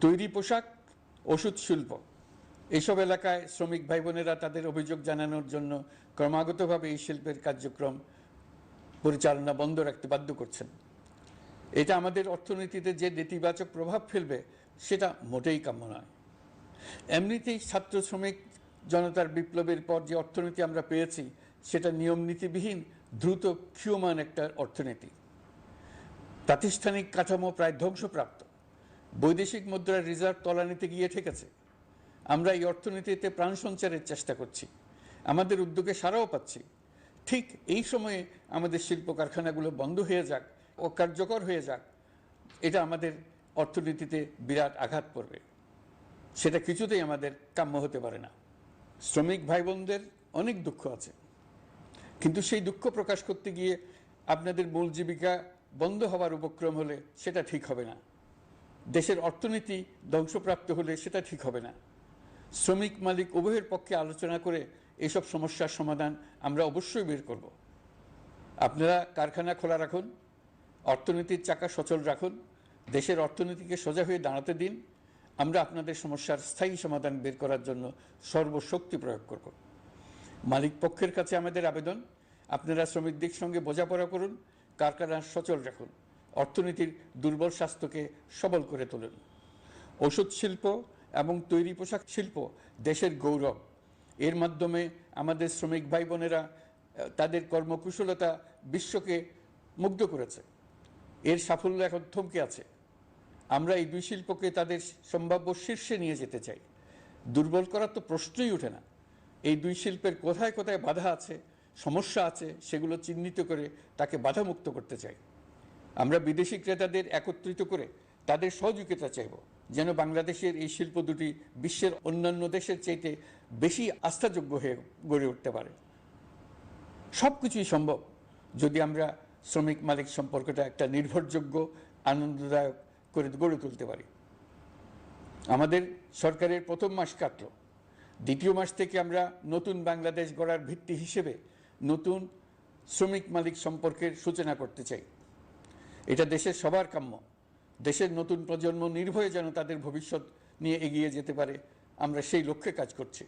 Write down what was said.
তৈরি পোশাক, ওষুধ শিল্প, এইসব এলাকায় শ্রমিক ভাই বোনেরা তাদের অভিযোগ জানানোর জন্য ক্রমাগতভাবে এই শিল্পের কার্যক্রম পরিচালনা বন্ধ রাখতে বাধ্য করছেন। এটা আমাদের অর্থনীতিতে যে নেতিবাচক প্রভাব ফেলবে সেটা মোটেই কাম্য নয়। এমনিতেই ছাত্র শ্রমিক জনতার বিপ্লবের পর যে অর্থনীতি আমরা পেয়েছি সেটা নিয়ম নীতিবিহীন দ্রুত ক্ষীয়মান একটা অর্থনীতি। প্রাতিষ্ঠানিক কাঠামো প্রায় ধ্বংসপ্রাপ্ত, বৈদেশিক মুদ্রার রিজার্ভ তলানিতে গিয়ে ঠেকেছে। আমরা এই অর্থনীতিতে প্রাণ সঞ্চারের চেষ্টা করছি, আমাদের উদ্যোগে সাড়াও পাচ্ছি। ঠিক এই সময়ে আমাদের শিল্প কারখানাগুলো বন্ধ হয়ে যাক, অকার্যকর হয়ে যাক, এটা আমাদের অর্থনীতিতে বিরাট আঘাত পড়বে। সেটা কিছুতেই আমাদের কাম্য হতে পারে না। শ্রমিক ভাই বোনদের অনেক দুঃখ আছে, কিন্তু সেই দুঃখ প্রকাশ করতে গিয়ে আপনাদের মূল জীবিকা বন্ধ হওয়ার উপক্রম হলে সেটা ঠিক হবে না। দেশের অর্থনীতি ধ্বংসপ্রাপ্ত হলে সেটা ঠিক হবে না। শ্রমিক মালিক উভয়ের পক্ষে আলোচনা করে এসব সমস্যার সমাধান আমরা অবশ্যই বের করব। আপনারা কারখানা খোলা রাখুন, অর্থনীতির চাকা সচল রাখুন, দেশের অর্থনীতিকে সোজা হয়ে দাঁড়াতে দিন। আমরা আপনাদের সমস্যার স্থায়ী সমাধান বের করার জন্য সর্বশক্তি প্রয়োগ করব। মালিক পক্ষের কাছে আমাদের আবেদন, আপনারা শ্রমিকদের সঙ্গে বোঝাপড়া করুন, কারখানা সচল রাখুন, অর্থনীতির দুর্বল স্বাস্থ্যকে সবল করে তুলুন। ওষুধ শিল্প এবং তৈরি পোশাক শিল্প দেশের গৌরব। এর মাধ্যমে আমাদের শ্রমিক ভাই বোনেরা তাদের কর্মকুশলতা বিশ্বকে মুগ্ধ করেছে। এর সাফল্য এখন থমকে আছে। আমরা এই দুই শিল্পকে তাদের সম্ভাব্য শীর্ষে নিয়ে যেতে চাই। দুর্বল করার তো প্রশ্নই ওঠে না। এই দুই শিল্পের কোথায় কোথায় বাধা আছে, সমস্যা আছে, সেগুলো চিহ্নিত করে তাকে বাধামুক্ত করতে চাই। আমরা বিদেশি ক্রেতাদের একত্রিত করে তাদের সহযোগিতা চাইব, যেন বাংলাদেশের এই শিল্প দুটি বিশ্বের অন্যান্য দেশের চাইতে বেশি আস্থাযোগ্য হয়ে গড়ে উঠতে পারে। সব কিছুই সম্ভব যদি আমরা শ্রমিক মালিক সম্পর্কটা একটা নির্ভরযোগ্য, আনন্দদায়ক করে গড়ে তুলতে পারি। আমাদের সরকারের প্রথম মাস কাটল, দ্বিতীয় মাস থেকে আমরা নতুন বাংলাদেশ গড়ার ভিত্তি হিসেবে নতুন শ্রমিক মালিক সম্পর্কের সূচনা করতে চাই। এটা দেশের সবার কাম্য। দেশের নতুন প্রজন্ম নির্ভয়ে যেন তাদের ভবিষ্যৎ নিয়ে এগিয়ে যেতে পারে, আমরা সেই লক্ষ্যে কাজ করছি।